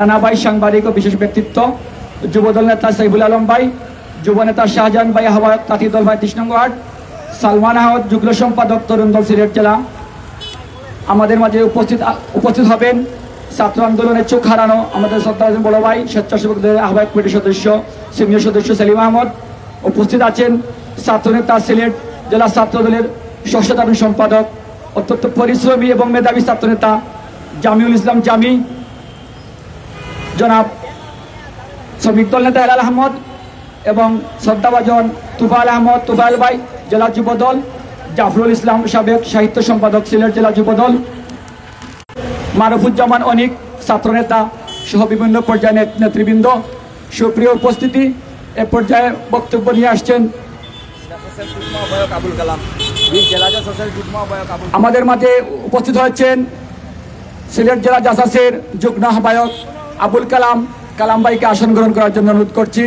রানা ভাই সাংবাদিক ও বিশেষ ব্যক্তিত্ব, যুবদল নেতা সাইফুল আলম ভাই, যুব নেতা শাহজাহান ভাই আহ্বায়ক তাঁতি দল ভাই ৩০ নং ওয়ার্ড, সালমান আহমদ যুগ্ম সম্পাদক তরুণ দল সিলেট জেলা। আমাদের মাঝে উপস্থিত হবেন ছাত্র আন্দোলনের চোখ হারানো আমাদের শ্রদ্ধাভাজন বড় ভাই স্বেচ্ছাসেবক দলের আহ্বায়ক কমিটির সদস্য সিনিয়র সদস্য সেলিম আহমদ। উপস্থিত আছেন ছাত্রনেতা সিলেট জেলা ছাত্র দলের সাধারণ সম্পাদক অত্যন্ত পরিশ্রমী এবং মেধাবী ছাত্রনেতা জামিউল ইসলাম জামি, জনাব শ্রমিক দল নেতা হেলাল আহমদ এবং শ্রদ্ধাভাজন তুফাইল আহমদ তুফাইল ভাই জেলা যুবদল, জাফরুল ইসলাম সাবেক সাহিত্য সম্পাদক সিলেট জেলা যুবদল, মারুফুজ্জামান অনিক ছাত্রনেতা সহ বিভিন্ন পর্যায়ের নেতৃবৃন্দ। সুপ্রিয় উপস্থিতি, এ পর্যায়ে বক্তব্য নিয়ে আসছেন আমাদের মাঝে উপস্থিত হয়েছেন সিলেট জেলা জাসাসের যুগ্ম আহ্বায়ক আবুল কালাম ভাইকে আসন গ্রহণ করার জন্য অনুরোধ করছি।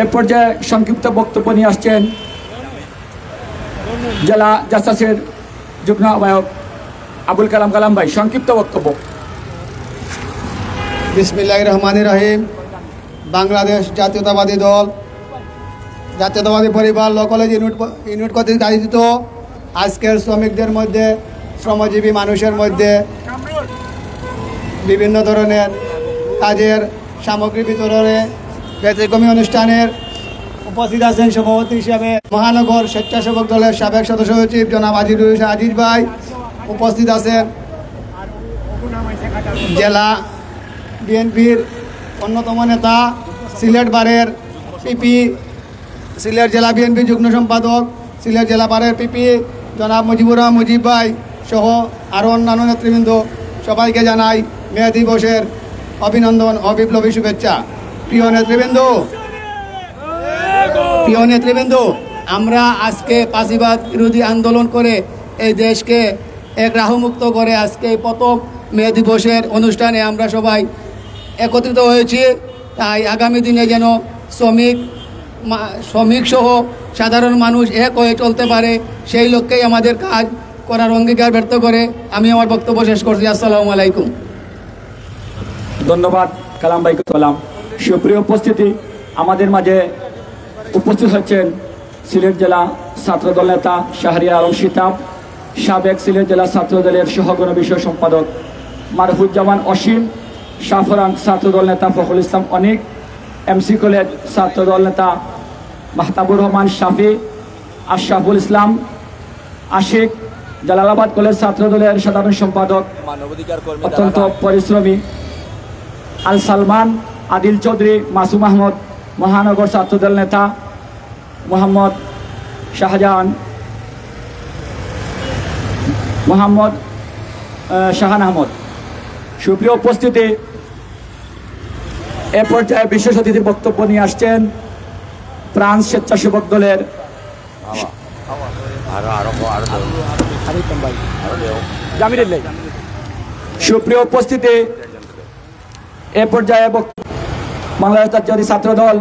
এ পর্যায়ে সংক্ষিপ্ত বক্তব্য নিয়ে আসছেন জেলা জাসাসের যুগ্ম আহ্বায়ক আবুল কালাম ভাই, সংক্ষিপ্ত বক্তব্য। বিসমিল্লাহির রহমানির রহিম। বাংলাদেশ জাতীয়তাবাদী দল, জাতীয়তাবাদী পরিবার ল কলেজ ইউনিট কর্তৃক আয়োজিত আজকের শ্রমিকদের মধ্যে, শ্রমজীবী মানুষের মধ্যে বিভিন্ন ধরনের কাজের সামগ্রী বিতরণে ব্যতিক্রমী অনুষ্ঠানের উপস্থিত আছেন সভাপতি হিসাবে মহানগর স্বেচ্ছাসেবক দলের সাবেক সদস্য সচিব জনাব আজিজ ভাই। উপস্থিত আছেন জেলা বিএনপির অন্যতম নেতা সিলেট বারের পিপি, সিলেট জেলা বিএনপি যুগ্ম সম্পাদক, সিলেট জেলা বারের পিপি জনাব মুজিবুর রহমান মুজিব ভাই সহ আরও অন্যান্য নেতৃবৃন্দ। সবাইকে জানাই মে দিবসের অভিনন্দন ও বিপ্লবী শুভেচ্ছা। প্রিয় নেতৃবৃন্দ, আমরা আজকে ফাঁসিবাদ বিরোধী আন্দোলন করে এই দেশকে এক রাহুমুক্ত করে আজকে প্রথম মে দিবসের অনুষ্ঠানে আমরা সবাই একত্রিত হয়েছি। তাই আগামী দিনে যেন শ্রমিক সহ সাধারণ মানুষ এক হয়ে চলতে পারে, সেই লক্ষ্যেই আমাদের কাজ করার অঙ্গীকার ব্যক্ত করে আমি আমার বক্তব্য শেষ করছি। আসসালামু আলাইকুম। ধন্যবাদ কালাম ভাইকে। সুপ্রিয় উপস্থিতি, আমাদের মাঝে উপস্থিত হচ্ছেন সিলেট জেলা ছাত্রদল নেতা শাহরিয়ার আলম শিতাব, সাবেক সিলেট জেলা ছাত্রদলের সহগণ বিষয় সম্পাদক মারুফুজ্জামান অসীম, সাফরান ছাত্রদল নেতা ফখরুল ইসলাম অনিক, এমসি কলেজ ছাত্রদল নেতা মাহতাবুর রহমান শাফি, আশরাফুল ইসলাম আশিক, জালালাবাদ কলেজ ছাত্রদলের সাধারণ সম্পাদক অত্যন্ত পরিশ্রমী আল সালমান, আদিল চৌধুরী, মাসুম আহমদ, মহানগর ছাত্রদল নেতা মোহাম্মদ শাহজাহান আহমদ। সুপ্রিয় উপস্থিতি, এ পর্যায়ে বিশেষ অতিথির বক্তব্য নিয়ে আসছেন ফ্রান্স স্বেচ্ছাসেবক দলের সুপ্রিয় উপস্থিতি, এ পর্যায়ে বাংলাদেশ জাতীয় ছাত্র দল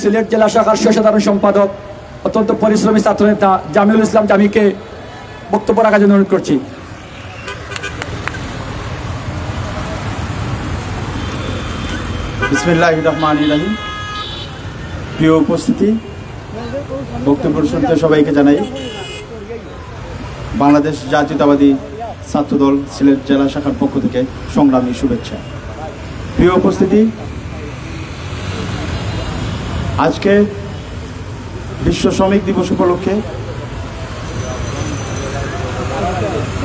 সিলেট জেলা শাখার সাধারণ সম্পাদক অত্যন্ত পরিশ্রমী ছাত্রনেতা জামিউল ইসলাম জামিকে বক্তব্য রাখার জন্য অনুরোধ করছি। বিসমিল্লাহির রহমানির রহিম। প্রিয় উপস্থিতি, বক্তব্য শুনতে সবাইকে জানাই বাংলাদেশ জাতীয়তাবাদী ছাত্রদল সিলেট জেলা শাখার পক্ষ থেকে সংগ্রামী শুভেচ্ছা। প্রিয় উপস্থিতি, আজকে বিশ্ব শ্রমিক দিবস উপলক্ষে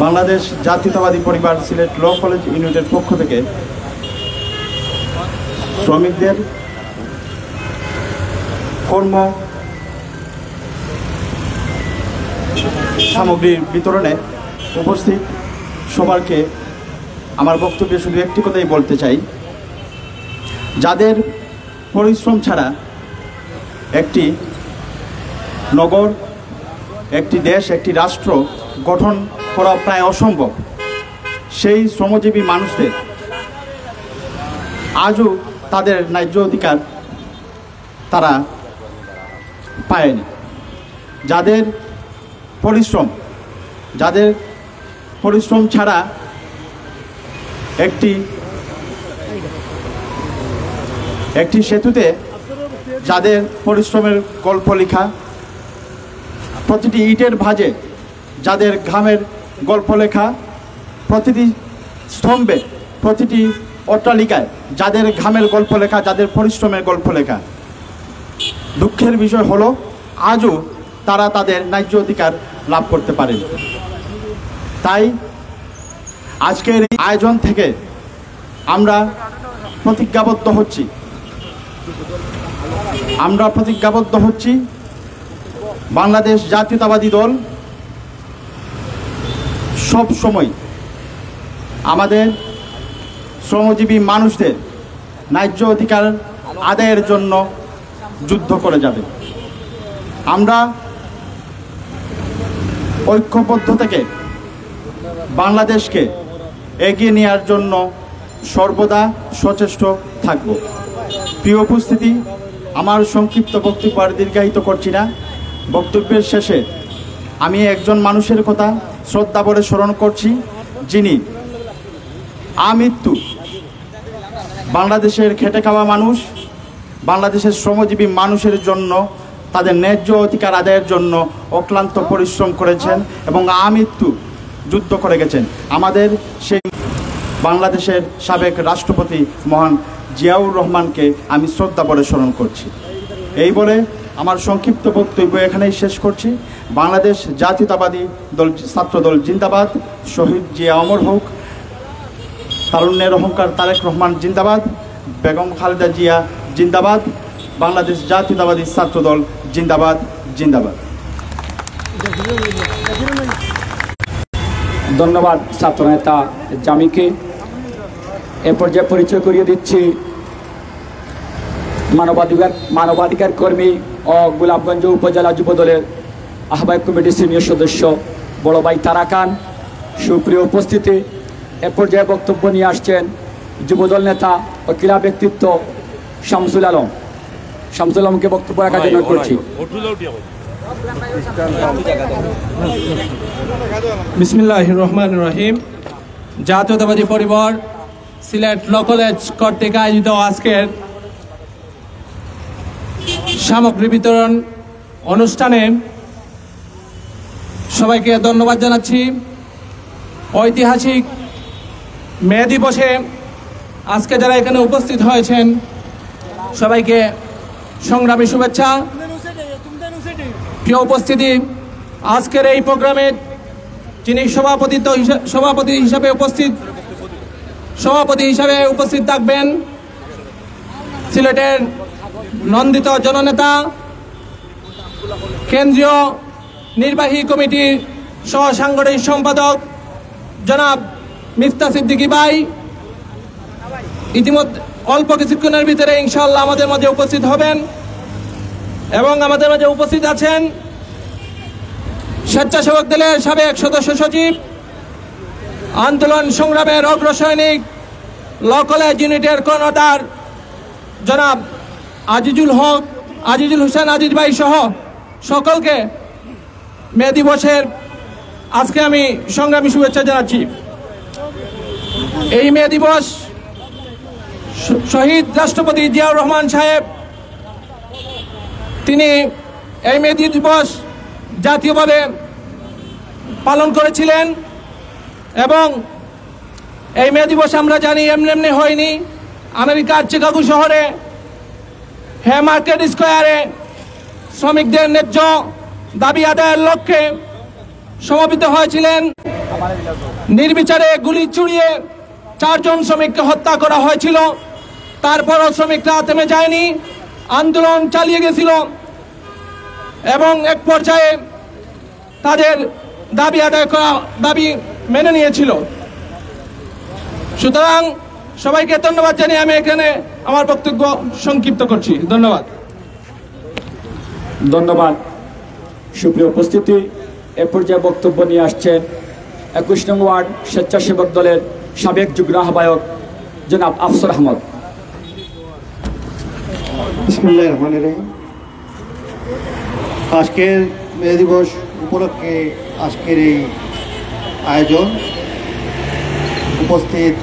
বাংলাদেশ জাতীয়তাবাদী পরিবার সিলেট ল কলেজ ইউনিটের পক্ষ থেকে শ্রমিকদের কর্ম সামগ্রীর বিতরণে উপস্থিত সবাইকে আমার বক্তব্যে শুধু একটি কথাই বলতে চাই, যাদের পরিশ্রম ছাড়া একটি নগর, একটি দেশ, একটি রাষ্ট্র গঠন করা প্রায় অসম্ভব, সেই শ্রমজীবী মানুষদের আজও তাদের ন্যায্য অধিকার তারা পায়নি। যাদের পরিশ্রম, যাদের পরিশ্রম ছাড়া একটি সেতুতে যাদের পরিশ্রমের গল্প লেখা, প্রতিটি ইটের ভাঁজে যাদের ঘামের গল্প লেখা, প্রতিটি স্তম্ভে, প্রতিটি অট্টালিকায় যাদের ঘামের গল্প লেখা, যাদের পরিশ্রমের গল্প লেখা। দুঃখের বিষয় হলো আজও তারা তাদের ন্যায্য অধিকার লাভ করতে পারেনি। তাই আজকের এই আয়োজন থেকে আমরা প্রতিজ্ঞাবদ্ধ হচ্ছি বাংলাদেশ জাতীয়তাবাদী দল সব সময় আমাদের শ্রমজীবী মানুষদের ন্যায্য অধিকার আদায়ের জন্য যুদ্ধ করে যাবে। আমরা ঐক্যবদ্ধ থেকে বাংলাদেশকে এগিয়ে নেওয়ার জন্য সর্বদা সচেষ্ট থাকব। প্রিয় উপস্থিতি, আমার সংক্ষিপ্ত বক্তব্য আর দীর্ঘায়িত করছি না। বক্তব্যের শেষে আমি একজন মানুষের কথা শ্রদ্ধা ভরে স্মরণ করছি, যিনি আমৃত্যু বাংলাদেশের খেটে খাওয়া মানুষ, বাংলাদেশের শ্রমজীবী মানুষের জন্য, তাদের ন্যায্য অধিকার আদায়ের জন্য অক্লান্ত পরিশ্রম করেছেন এবং আমৃত্যু যুদ্ধ করে গেছেন। আমাদের সেই বাংলাদেশের সাবেক রাষ্ট্রপতি মহান জিয়াউর রহমানকে আমি শ্রদ্ধা ভরে স্মরণ করছি। এই বলে আমার সংক্ষিপ্ত বক্তব্য এখানেই শেষ করছি। বাংলাদেশ জাতীয়তাবাদী দল ছাত্রদল জিন্দাবাদ, শহীদ জিয়া অমর হোক, তারুণ্যের অহংকার তারেক রহমান জিন্দাবাদ, বেগম খালেদা জিয়া জিন্দাবাদ, বাংলাদেশ জাতীয়তাবাদী ছাত্রদল জিন্দাবাদ জিন্দাবাদ। ধন্যবাদ ছাত্রনেতা জামিকে। এ পর্যায়ে পরিচয় করিয়ে দিচ্ছি মানবাধিকার কর্মী ও গোলাপগঞ্জ উপজেলা যুবদলের আহ্বায়ক কমিটির সিনিয়র সদস্য বড় ভাই তারা খান। সুপ্রিয় উপস্থিতি, এ পর্যায়ে বক্তব্য নিয়ে আসছেন যুবদল নেতা ও ক্রীড়া ব্যক্তিত্ব শামসুল আলম। শামসুল আলমকে বক্তব্য রাখার জন্য করছি। বিসমিল্লাহির রহমানির রহিম। জাতীয়তাবাদী পরিবার সিলেট ল কলেজ কর্তৃক আয়োজিত আজকের সামগ্রী বিতরণ অনুষ্ঠানে সবাইকে ধন্যবাদ জানাচ্ছি। ঐতিহাসিক মে দিবসে আজকে যারা এখানে উপস্থিত হয়েছেন সবাইকে সংগ্রামী শুভেচ্ছা। প্রিয় উপস্থিতি, আজকের এই প্রোগ্রামের যিনি সভাপতি হিসাবে উপস্থিত থাকবেন সিলেটের নন্দিত জননেতা, কেন্দ্রীয় নির্বাহী কমিটির সহ সাংগঠনিক সম্পাদক জনাব মিফতা সিদ্দিকী ভাই। ইতিমধ্যে অল্প কিছুক্ষণের ভিতরে ইনশাআল্লাহ আমাদের মাঝে উপস্থিত হবেন এবং আমাদের মাঝে উপস্থিত আছেন স্বেচ্ছাসেবক দলের সাবেক সদস্য সচিব, আন্দোলন সংগ্রামের অগ্রসৈনিক, ল কলেজ ইউনিটের কর্ণধার জনাব আজিজুল হোসেন আজিজ ভাই সহ সকলকে মে দিবসের আজকে আমি সংগ্রামী শুভেচ্ছা জানাচ্ছি। এই মে দিবস শহীদ রাষ্ট্রপতি জিয়াউর রহমান সাহেব তিনি এই মে দিবস জাতীয়ভাবে পালন করেছিলেন এবং এই মে দিবস আমরা জানি এমনি হয়নি। আমেরিকার চিকাগো শহরে মার্কেট স্কোয়ারে শ্রমিকদের ন্যায্য দাবি আদায়ের লক্ষ্যে সমবেত হয়েছিলেন। নির্বিচারে গুলি ছুড়িয়ে 4 জন শ্রমিককে হত্যা করা হয়েছিল। তারপরও শ্রমিকরা থেমে যায়নি, আন্দোলন চালিয়ে গেছিল এবং এক পর্যায়ে তাদের দাবি আদায় করা দাবি মেনে নিয়েছিল। সুতরাং সবাইকে ধন্যবাদ জানিয়ে আমি এখানে আমার বক্তব্য সংক্ষিপ্ত করছি। ধন্যবাদ। সুপ্রিয় উপস্থিতি, এ পর্যায়ে বক্তব্য নিয়ে আসছেন 21 নং ওয়ার্ড স্বেচ্ছাসেবক দলের সাবেক যুগ্ম আহ্বায়ক জনাব আফসর আহমদ। বিসমিল্লাহির রহমানির রহিম। আজকের মে দিবস উপলক্ষে আজকের এই আয়োজন উপস্থিত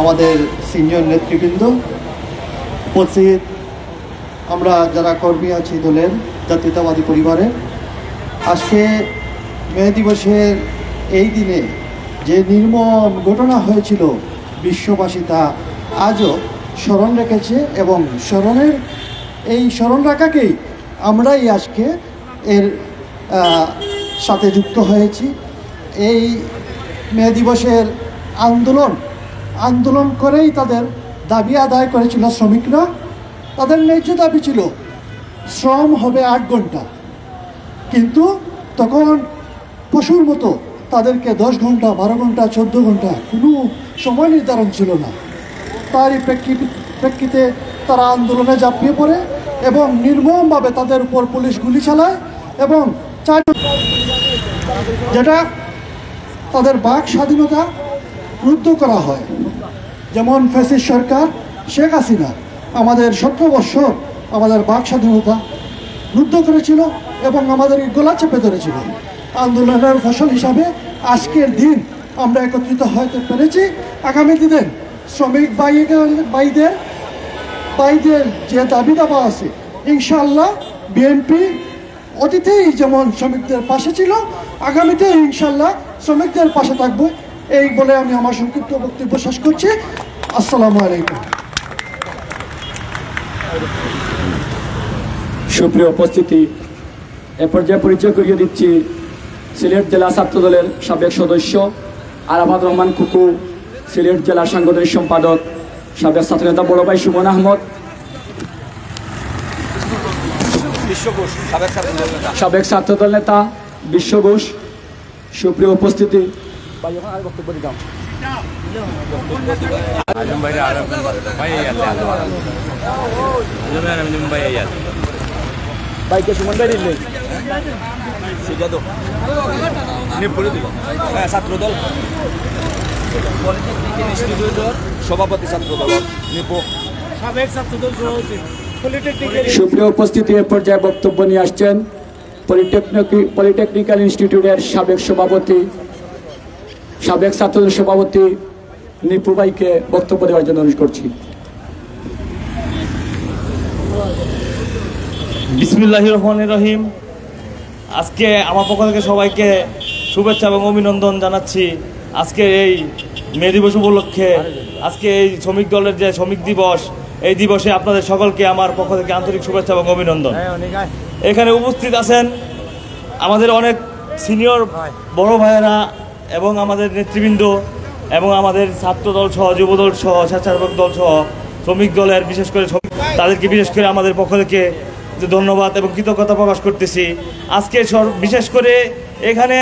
আমাদের সিনিয়র নেতৃবৃন্দ, উপস্থিত আমরা যারা কর্মী আছি দলের জাতীয়তাবাদী পরিবারে, আজকে মে দিবসের এই দিনে যে নির্মম ঘটনা হয়েছিল বিশ্ববাসী তা আজও স্মরণ রেখেছে এবং স্মরণ রাখাকেই আমরাই আজকে এর সাথে যুক্ত হয়েছি। এই মে দিবসের আন্দোলন করেই তাদের দাবি আদায় করেছিল শ্রমিকরা। তাদের ন্যায্য দাবি ছিল শ্রম হবে 8 ঘন্টা, কিন্তু তখন পশুর মতো তাদেরকে 10 ঘন্টা, 12 ঘন্টা, 14 ঘন্টা কোনো সময় নির্ধারণ ছিল না। তারই প্রেক্ষিতে তারা আন্দোলনে ঝাঁপিয়ে পড়ে এবং নির্মমভাবে তাদের উপর পুলিশ গুলি চালায় এবং যেটা তাদের বাক স্বাধীনতা রুদ্ধ করা হয়। যেমন ফ্যাসিস্ট সরকার শেখ হাসিনা আমাদের 17 বছর আমাদের বাক স্বাধীনতা রুদ্ধ করেছিল এবং আমাদের গলা চেপে ধরেছিল। আন্দোলনের ফসল হিসাবে আজকের দিন আমরা একত্রিত হতে পেরেছি। আগামী দিনে শ্রমিক ভাইদের যে দাবি দাবা আছে, ইনশাআল্লাহ বিএনপি অতীতেই যেমন শ্রমিকদের পাশে ছিল, আগামীতে ইনশাআল্লাহ শ্রমিকদের পাশে থাকবো। এই বলে আমি আমার সংক্ষিপ্ত বক্তব্য শেষ করছি। আসসালামু আলাইকুম। সুপ্রিয় উপস্থিতি, এ পর্যায়ে পরিচয় করিয়ে দিচ্ছি সিলেট জেলা ছাত্রদলের সাবেক সদস্য আরাফাত রহমান কুকু, সিলেট জেলা সাংগঠনিক সম্পাদক, সাবেক ছাত্রনেতা বড় ভাই সুমন আহমদ, সাবেক ছাত্রদল নেতা বিশ্ব ঘোষ। সুপ্রিয় উপস্থিতি, বাইকে সুমন ভাই দিলেন সেটা তো ছাত্রদল পলিটেকনিক ইনস্টিটিউটের সভাপতি, ছাত্রদল সাবেক ছাত্রদল সভাপতি। সুপ্রিয় উপস্থিতি, এ পর্যায়ে বক্তব্য নিয়ে আসছেন পলিটেকনিক্যাল ইনস্টিটিউটের সাবেক সভাপতি, সাবেক ছাত্রদল সভাপতি নিপু ভাইকে বক্তব্য দেওয়ার জন্য অনুরোধ করছি। বিসমিল্লাহির রহমানির রহিম। আজকে আমার পক্ষ থেকে সবাইকে শুভেচ্ছা এবং অভিনন্দন জানাচ্ছি। আজকে এই মে দিবস উপলক্ষে আজকে এই শ্রমিক দলের যে শ্রমিক দিবস, এই দিবসে আপনাদের সকলকে আমার পক্ষ থেকে আন্তরিক শুভেচ্ছা এবং অভিনন্দন। এখানে উপস্থিত আছেন আমাদের অনেক সিনিয়র বড় ভাইয়েরা এবং আমাদের নেতৃবৃন্দ এবং আমাদের ছাত্রদল সহ, যুবদল সহ, স্বেচ্ছাসেবক দল সহ, শ্রমিক দলের বিশেষ করে তাদেরকে বিশেষ করে আমাদের পক্ষ থেকে ধন্যবাদ এবং কৃতজ্ঞতা প্রকাশ করতেছি। আজকে বিশেষ করে এখানে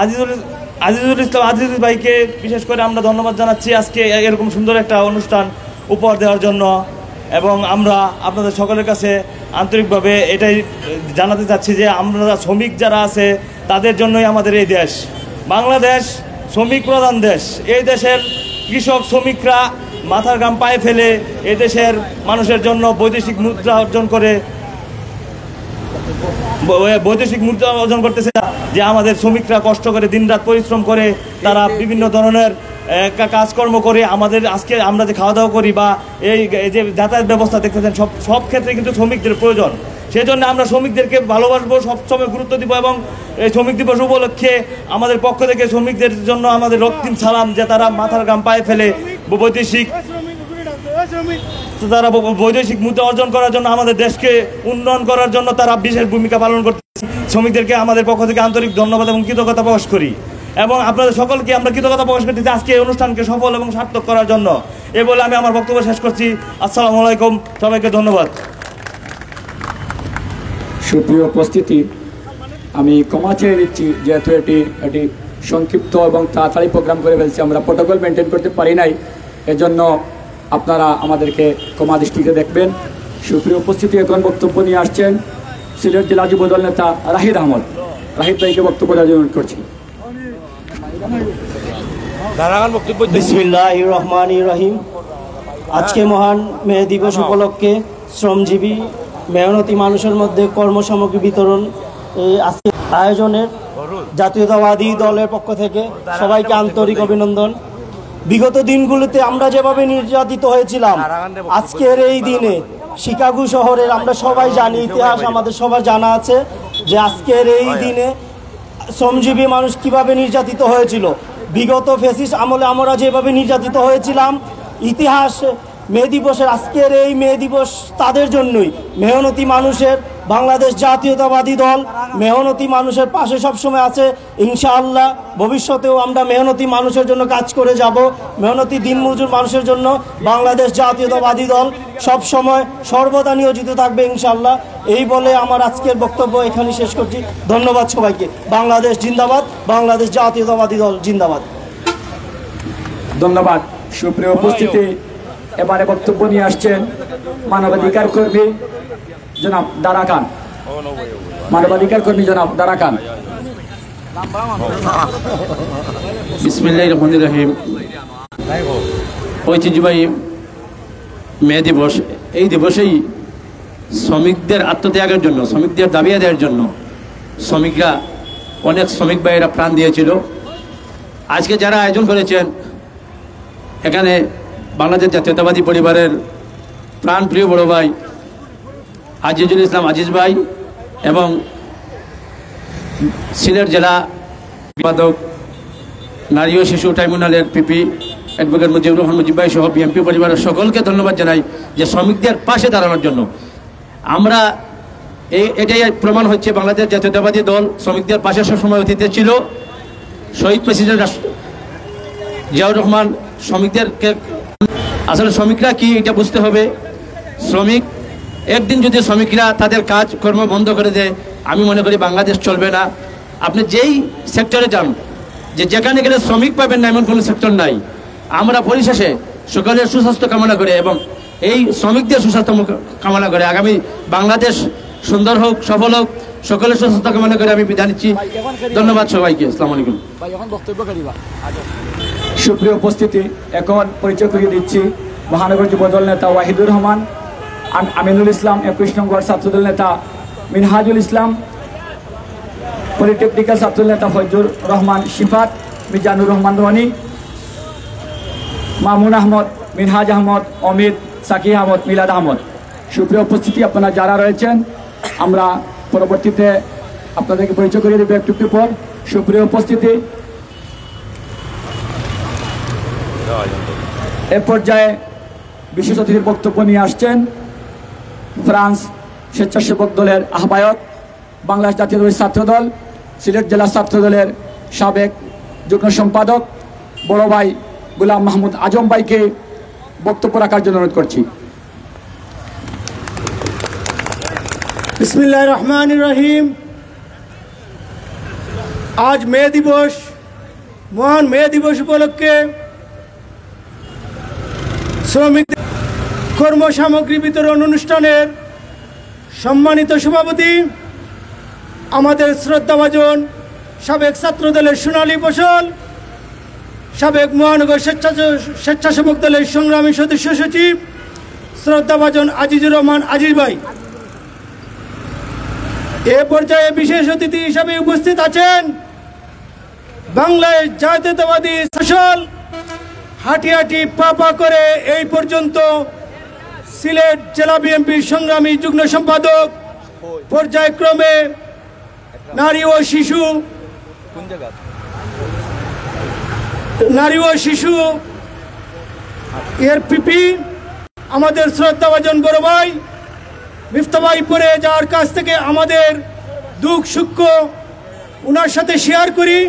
আজিজুল ইসলাম আজিজ ভাইকে বিশেষ করে আমরা ধন্যবাদ জানাচ্ছি আজকে এরকম সুন্দর একটা অনুষ্ঠান উপহার দেওয়ার জন্য। এবং আমরা আপনাদের সকলের কাছে আন্তরিকভাবে এটাই জানাতে চাচ্ছি যে আমরা শ্রমিক যারা আছে তাদের জন্যই আমাদের এই দেশ বাংলাদেশ শ্রমিক প্রধান দেশ। এই দেশের কৃষক শ্রমিকরা মাথার ঘাম পায়ে ফেলে এই দেশের মানুষের জন্য বৈদেশিক মুদ্রা অর্জন করতেছে, যে আমাদের শ্রমিকরা কষ্ট করে দিনরাত পরিশ্রম করে তারা বিভিন্ন ধরনের কাজকর্ম করে আমাদের আজকে আমরা যে খাওয়া দাওয়া করি বা এই যে যাতায়াত ব্যবস্থা দেখতেছেন সব ক্ষেত্রে কিন্তু শ্রমিকদের প্রয়োজন। সেজন্য আমরা শ্রমিকদেরকে ভালোবাসবো, সবসময় গুরুত্ব দিব এবং এই শ্রমিক দিবস উপলক্ষে আমাদের পক্ষ থেকে শ্রমিকদের জন্য আমাদের রক্তিম সালাম, যে তারা মাথার ঘাম পায়ে ফেলে বৈদেশিক মুদ্রা অর্জন করার জন্য আমাদের দেশকে উন্নয়ন করার জন্য তারা বিশেষ ভূমিকা পালন করতে। শ্রমিকদেরকে আমাদের পক্ষ থেকে আন্তরিক ধন্যবাদ এবং কৃতজ্ঞতা প্রকাশ করি এবং আপনাদের সকলকে আমরা কৃতজ্ঞতা প্রকাশ করতেছি আজকে এই অনুষ্ঠানকে সফল এবং সার্থক করার জন্য। এ বলে আমি আমার বক্তব্য শেষ করছি। আসসালামু আলাইকুম, সবাইকে ধন্যবাদ। সুপ্রিয় উপস্থিতি, আমি ক্ষমা চেয়ে নিচ্ছি যেহেতু এটি সংক্ষিপ্ত এবং তাড়াতাড়ি প্রোগ্রাম করে ফেলছি, আমরা প্রোটোকল মেনটেন করতে পারি নাই, এজন্য আপনারা আমাদেরকে ক্ষমা দৃষ্টিতে দেখবেন। সুপ্রিয় উপস্থিতি, এখন বক্তব্য নিয়ে আসছেন সিলেট জেলা যুবদল নেতা রাহিদ আহমদ। রাহিদ ভাইকে বক্তব্য দেওয়ার জন্য অনুরোধ করছি। বিসমিল্লাহির রহমানির রহিম। আজকে মহান মে দিবস উপলক্ষে শ্রমজীবী মেহনতি মানুষের মধ্যে কর্মসামগ্রী বিতরণ আজকে আয়োজনের জাতীয়তাবাদী দলের পক্ষ থেকে সবাইকে আন্তরিক অভিনন্দন বিগত দিনগুলোতে আমরা যেভাবে নির্যাতিত হয়েছিলাম, আজকের এই দিনে শিকাগো শহরের আমরা সবাই জানি, ইতিহাস আমাদের সবার জানা আছে যে আজকের এই দিনে শ্রমজীবী মানুষ কিভাবে নির্যাতিত হয়েছিল। বিগত ফ্যাসিস্ট আমলে আমরা যেভাবে নির্যাতিত হয়েছিলাম, ইতিহাস মে দিবসের আজকের এই মে দিবস তাদের জন্যই। মেহনতি মানুষের বাংলাদেশ জাতীয়তাবাদী দল মেহনতি মানুষের পাশে সবসময় আছে। ইনশাআল্লাহ ভবিষ্যতেও আমরা মেহনতি মানুষের জন্য কাজ করে যাব। মেহনতি দিনমজুর মানুষের জন্য বাংলাদেশ জাতীয়তাবাদী দল সবসময় সর্বদা নিয়োজিত থাকবে ইনশাআল্লাহ। এই বলে আমার আজকের বক্তব্য এখানে শেষ করছি। ধন্যবাদ সবাইকে। বাংলাদেশ জিন্দাবাদ, বাংলাদেশ জাতীয়তাবাদী দল জিন্দাবাদ। ধন্যবাদ। সুপ্রিয় উপস্থিতি, এবারে বক্তব্য নিয়ে আসছেন মানবাধিকার কর্মী জনাব দারা খান। মানবাধিকার কর্মী জনাব দারা খান। বিসমিল্লাহির রহমানির রহিম। ঐতিহ্যবাহী মে দিবস, এই দিবসেই শ্রমিকদের আত্মত্যাগের জন্য, শ্রমিকদের দাবি আদায়ের জন্য শ্রমিকরা, অনেক শ্রমিক ভাইয়েরা প্রাণ দিয়েছিল। আজকে যারা আয়োজন করেছেন, এখানে বাংলাদেশ জাতীয়তাবাদী পরিবারের প্রাণপ্রিয় বড় ভাই আজিজুল ইসলাম আজিজ ভাই এবং সিলেট জেলা সম্পাদক নারী ও শিশু ট্রাইব্যুনালের পিপি অ্যাডভোকেট মুজিবুর রহমান মুজিব ভাই সহ বিএনপি পরিবারের সকলকে ধন্যবাদ জানাই যে শ্রমিকদের পাশে দাঁড়ানোর জন্য। আমরা এটাই প্রমাণ হচ্ছে বাংলাদেশ জাতীয়তাবাদী দল শ্রমিকদের পাশে সবসময় অতীতে ছিল। শহীদ প্রেসিডেন্ট জিয়াউর রহমান শ্রমিকদেরকে, আসলে শ্রমিকরা কি এটা বুঝতে হবে। শ্রমিক একদিন যদি শ্রমিকরা তাদের কাজ কর্ম বন্ধ করে দেয়, আমি মনে করি বাংলাদেশ চলবে না। আপনি যেই সেক্টরে যান, যেখানে গেলে শ্রমিক পাবেন না এমন কোনো সেক্টর নাই। আমরা পরিশেষে সকলের সুস্বাস্থ্য কামনা করে এবং এই শ্রমিকদের সুস্বাস্থ্য কামনা করে আগামী বাংলাদেশ সুন্দর হোক, সফল হোক, সকলের সুস্বাস্থ্য কামনা করে আমি বিদায় নিচ্ছি। ধন্যবাদ সবাইকে। আসসালামু আলাইকুম। সুপ্রিয় উপস্থিতি, এখন পরিচয় করিয়ে দিচ্ছি মহানগর যুবদল নেতা ওয়াহিদুর রহমান, আমিনুল ইসলাম, 21 নম্বর ছাত্রদল নেতা মিনহাজুল ইসলাম, পলিটেকনিক্যাল ছাত্রদল নেতা ফজলুর রহমান শিফাত, মিজানুর রহমান রনি, মামুন আহমদ, মিনহাজ আহমদ, অমিত, সাকি আহমদ, মিলাদ আহমদ। সুপ্রিয় উপস্থিতি, আপনারা যারা রয়েছেন, আমরা পরবর্তীতে আপনাদেরকে পরিচয় করিয়ে দেবো একটু পর। সুপ্রিয় উপস্থিতি, এ পর্যায়ে বিশেষ অতিথির বক্তব্য নিয়ে আসছেন ফ্রান্স স্বেচ্ছাসেবক দলের আহ্বায়ক, বাংলাদেশ জাতীয়তাবাদী ছাত্রদল সিলেট জেলা ছাত্রদলের সাবেক যুগ্ম সম্পাদক বড় ভাই গোলাম মাহমুদ আজম ভাইকে বক্তব্য রাখার জন্য অনুরোধ করছি। বিসমিল্লাহির রহমানির রহিম। আজ মে দিবস, মহান মে দিবস উপলক্ষে শ্রমিক কর্মসামগ্রী বিতরণ অনুষ্ঠানের সম্মানিত সভাপতি আমাদের শ্রদ্ধাভাজন সাবেক ছাত্রদলের সোনালী ফসল, সাবেক মহানগর স্বেচ্ছাসেবক দলের সংগ্রামী সদস্য সচিব শ্রদ্ধাভাজন আজিজুর রহমান আজিজ ভাই, এ পর্যায়ে বিশেষ অতিথি হিসাবে উপস্থিত আছেন বাংলাদেশ জাতীয়তাবাদী ফসল হাঁটি হাঁটি পা করে এই পর্যন্ত সিলেট জেলা বিএনপির সংগ্রামী যুগ্ম সম্পাদক, পর্যায়ক্রমে নারী ও শিশু এর পিপি আমাদের শ্রদ্ধাভাজন বড় ভাই মিফতা ভাই পরে, যার কাছ থেকে আমাদের দুঃখ সুখ ওনার সাথে শেয়ার করি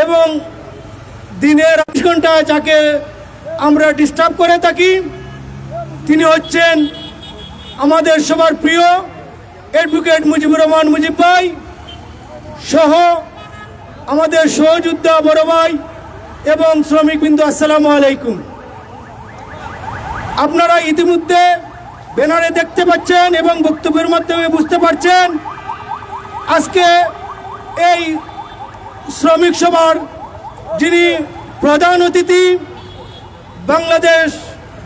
এবং দিনের 8 ঘন্টা যাকে আমরা ডিস্টার্ব করে থাকি, তিনি হচ্ছেন আমাদের সবার প্রিয় অ্যাডভোকেট মুজিবুর রহমান মুজিব ভাই সহ আমাদের সহযোদ্ধা বড় ভাই এবং শ্রমিকবৃন্দ, আসসালামু আলাইকুম। আপনারা ইতিমধ্যে ব্যানারে দেখতে পাচ্ছেন এবং বক্তব্যের মাধ্যমে বুঝতে পারছেন আজকে এই শ্রমিক সভার যিনি প্রধান অতিথি বাংলাদেশ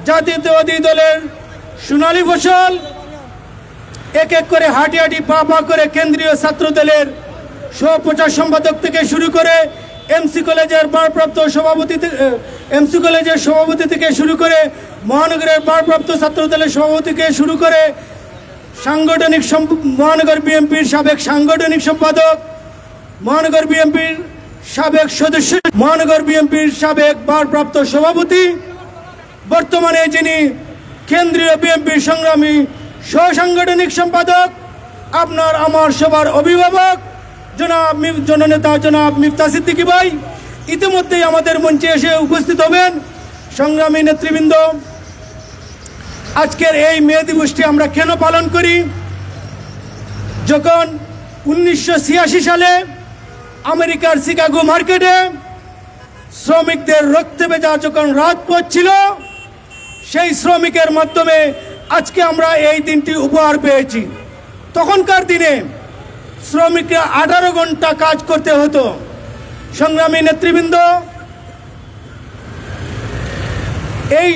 জাতীয়তাবাদী দলের সোনালী ফসল, এক এক করে হাঁটি হাঁটি পা করে কেন্দ্রীয় ছাত্র দলের সহ প্রচার সম্পাদক থেকে শুরু করে এমসি কলেজের ভারপ্রাপ্ত সভাপতি এমসি কলেজের সভাপতি থেকে শুরু করে মহানগরের ভারপ্রাপ্ত ছাত্রদলের সভাপতি থেকে শুরু করে মহানগর বিএনপির সাবেক সাংগঠনিক সম্পাদক, মহানগর বিএনপির সাবেক সদস্য, মহানগর বিএনপির সাবেক ভারপ্রাপ্ত সভাপতি, বর্তমানে যিনি কেন্দ্রীয় বিএনপির সংগ্রামী সহসাংগঠনিক সম্পাদক, আপনার আমার সবার অভিভাবক জননেতা জনাব মিফতা সিদ্দিকী ভাই ইতিমধ্যেই আমাদের মঞ্চে এসে উপস্থিত হবেন। সংগ্রামী নেতৃবৃন্দ, আজকের এই মে দিবসটি আমরা কেন পালন করি? যখন 1986 সালে আমেরিকার শিকাগো মার্কেটে শ্রমিকদের রক্তে ভেজা যখন রাজপথ ছিল, সেই শ্রমিকের মাধ্যমে আজকে আমরা এই দিনটি উপহার পেয়েছি। তখনকার দিনে শ্রমিকরা 18 ঘন্টা কাজ করতে হতো। সংগ্রামী নেতৃবৃন্দ, এই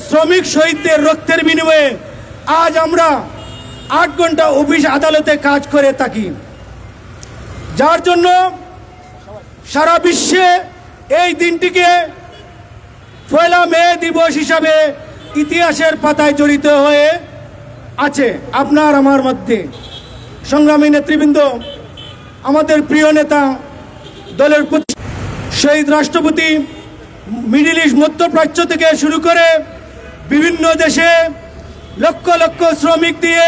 শ্রমিক শহীদদের রক্তের বিনিময়ে আজ আমরা 8 ঘন্টা অফিস আদালতে কাজ করে থাকি, যার জন্য সারা বিশ্বে এই দিনটিকে পয়লা মে দিবস হিসাবে ইতিহাসের পাতায় জড়িত হয়ে আছে আপনার আমার মধ্যে। সংগ্রামী নেতৃবৃন্দ, আমাদের প্রিয় নেতা, দলের শহীদ রাষ্ট্রপতি মিডল ইস্ট, মধ্যপ্রাচ্য থেকে শুরু করে বিভিন্ন দেশে লক্ষ লক্ষ শ্রমিক দিয়ে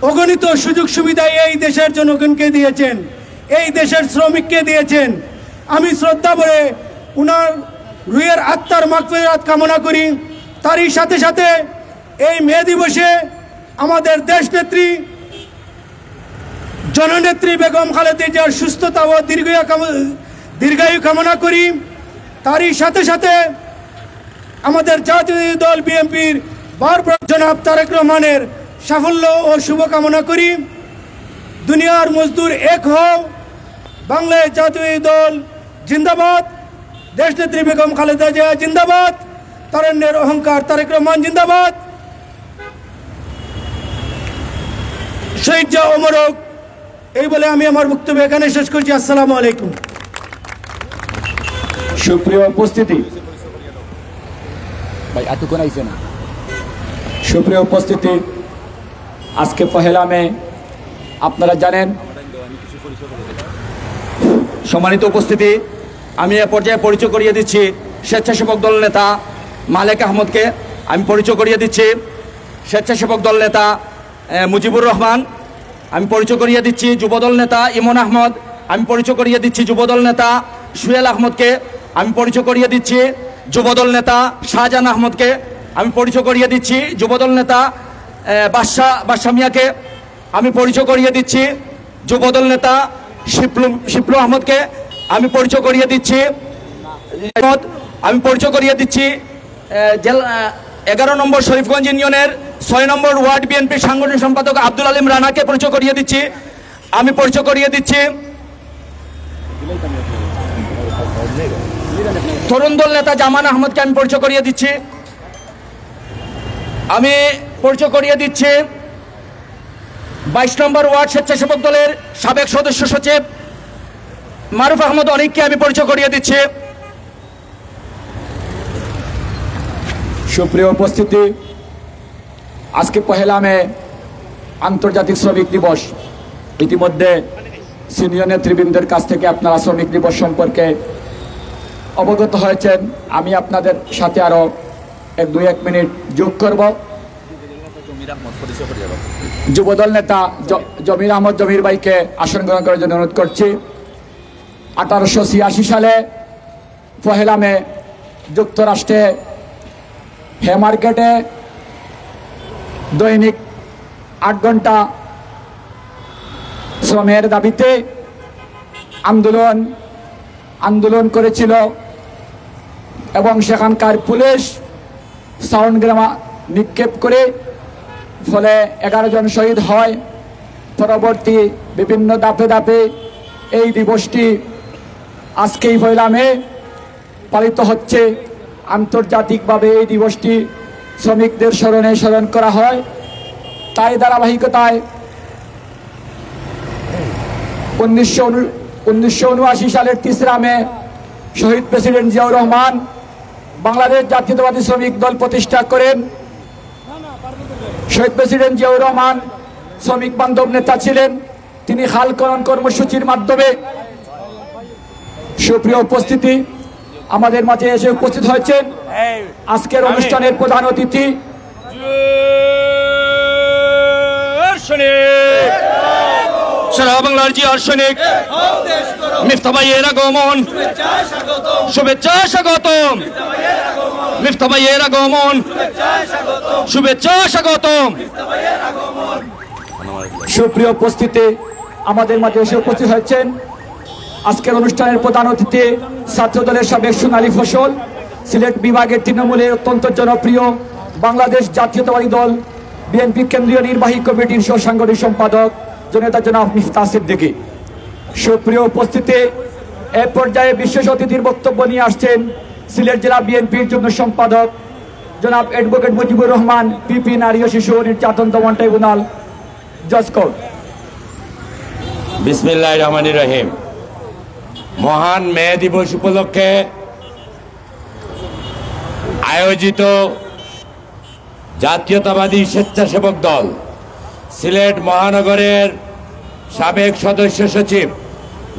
অগণিত সুযোগ সুবিধা এই দেশের জনগণকে দিয়েছেন, এই দেশের শ্রমিককে দিয়েছেন। আমি শ্রদ্ধা ভরে উনার রুহের আত্মার মাগফিরাত কামনা করি। তারই সাথে সাথে এই মে দিবসে আমাদের দেশনেত্রী জননেত্রী বেগম খালেদা জিয়ার সুস্থতা ও দীর্ঘায়ু কামনা করি। তারই সাথে সাথে আমাদের জাতীয় দল বিএনপির ভারপ্রাপ্ত জনাব তারেক রহমানের সাফল্য ও শুভকামনা করি। দুনিয়ার মজদুর এক হও, বাংলাদেশ জাতীয় দল জিন্দাবাদ, দেশনেত্রী বেগম খালেদা জিয়া জিন্দাবাদ, তারুণ্যের অহংকার তারেক রহমান জিন্দাবাদ, শহীদ জিয়া অমর হোক। এই বলে আমি আমার বক্তব্য এখানে শেষ করছি। আসসালামু আলাইকুম। সুপ্রিয় উপস্থিতি, সুপ্রিয় উপস্থিতি, আজকে পহেলা মে, আপনারা জানেন। সম্মানিত উপস্থিতি, আমি এ পর্যায়ে পরিচয় করিয়ে দিচ্ছি স্বেচ্ছাসেবক দল নেতা মালেক আহমদকে। আমি পরিচয় করিয়ে দিচ্ছি স্বেচ্ছাসেবক দল নেতা মুজিবুর রহমান। আমি পরিচয় করিয়ে দিচ্ছি যুবদল নেতা ইমন আহমদ। আমি পরিচয় করিয়ে দিচ্ছি যুবদল নেতা সুহেল আহমদকে। আমি পরিচয় করিয়ে দিচ্ছি যুবদল নেতা শাহজাহান আহমদকে। আমি পরিচয় করিয়ে দিচ্ছি যুবদল নেতা বাদশা মিয়াকে। আমি পরিচয় করিয়ে দিচ্ছি যুবদল নেতা শিপলু আহমদকে। আমি পরিচয় করিয়ে দিচ্ছি জেলা 11 নম্বর শরীফগঞ্জ ইউনিয়নের 6 নম্বর ওয়ার্ড বিএনপির সাংগঠনিক সম্পাদক আব্দুল আলিম রানাকে পরিচয় করিয়ে দিচ্ছি। আমি পরিচয় করিয়ে দিচ্ছি তরুণ দল নেতা জামান আহমদকে। আমি পরিচয় করিয়ে দিচ্ছি। আমি পরিচয় করিয়ে দিচ্ছি 22 নম্বর ওয়ার্ড স্বেচ্ছাসেবক দলের সাবেক সদস্য সচিব মারুফ আহমদ অনিককে আমি পরিচয় করিয়ে দিচ্ছি। সুপ্রিয় উপস্থিতি, আজকে পহেলা মে আন্তর্জাতিক শ্রমিক দিবস। ইতিমধ্যে সিনিয়র নেতৃবৃন্দের কাছ থেকে আপনারা শ্রমিক দিবস সম্পর্কে অবগত হয়েছেন। আমি আপনাদের সাথে আরো 1 মিনিট যোগ করব। যুবদল নেতা জমির আহমদ জমির ভাইকে আসন গ্রহণ করার জন্য অনুরোধ করছি। 1886 সালে পহেলা মে যুক্তরাষ্ট্রে হেমার্কেটে দৈনিক 8 ঘন্টা শ্রমের দাবিতে আন্দোলন করেছিল এবং সেখানকার পুলিশ সাউন্ড গ্রেনেড নিক্ষেপ করে ফলে 11 জন শহীদ হয়। পরবর্তী বিভিন্ন ধাপে ধাপে এই দিবসটি আজকেই পহেলা মে পালিত হচ্ছে। আন্তর্জাতিকভাবে এই দিবসটি শ্রমিকদের স্মরণ করা হয়। তাই ধারাবাহিকতায় 1979 সালের 3 মে শহীদ প্রেসিডেন্ট জিয়াউর রহমান বাংলাদেশ জাতীয়তাবাদী শ্রমিক দল প্রতিষ্ঠা করেন। শহীদ প্রেসিডেন্ট জিয়াউর রহমান শ্রমিক বান্ধব নেতা ছিলেন। তিনি খাল খনন কর্মসূচির মাধ্যমে, সুপ্রিয় উপস্থিতি, আমাদের মাঝে এসে উপস্থিত হয়েছেন আজকের অনুষ্ঠানের প্রধান অতিথি সারা বাংলার জিয়ার সৈনিক মিফতা ভাইয়ের আগমন, শুভেচ্ছা স্বাগতম। মিফতা ভাইয়ের আগমন, শুভেচ্ছা স্বাগতম। সুপ্রিয় উপস্থিতি, আমাদের মাঝে এসে উপস্থিত হয়েছেন আজকের অনুষ্ঠানের প্রধান অতিথি ছাত্র দলের সাবেক সোনালী ফসল, সিলেট বিভাগের তৃণমূলের অত্যন্ত জনপ্রিয় বাংলাদেশ জাতীয়তাবাদী দল বিএনপি কেন্দ্রীয় নির্বাহী কমিটির সহ সাংগঠনিক সম্পাদক জনতা জনাব মিফতা সিদ্দিকী। সুপ্রিয় উপস্থিতি, এ পর্যায়ে বিশেষ অতিথির বক্তব্য নিয়ে আসছেন সিলেট জেলা বিএনপির যুগ্ম সম্পাদক জনাব অ্যাডভোকেট মুজিবুর রহমান, পিপি, নারী ও শিশু নির্যাতন দমন ট্রাইব্যুনাল, জজ কোর্ট। বিসমিল্লাহির রহমানির রহিম। মহান মে দিবস উপলক্ষে আয়োজিত জাতীয়তাবাদী স্বেচ্ছাসেবক দল সিলেট মহানগরের সাবেক সদস্য সচিব,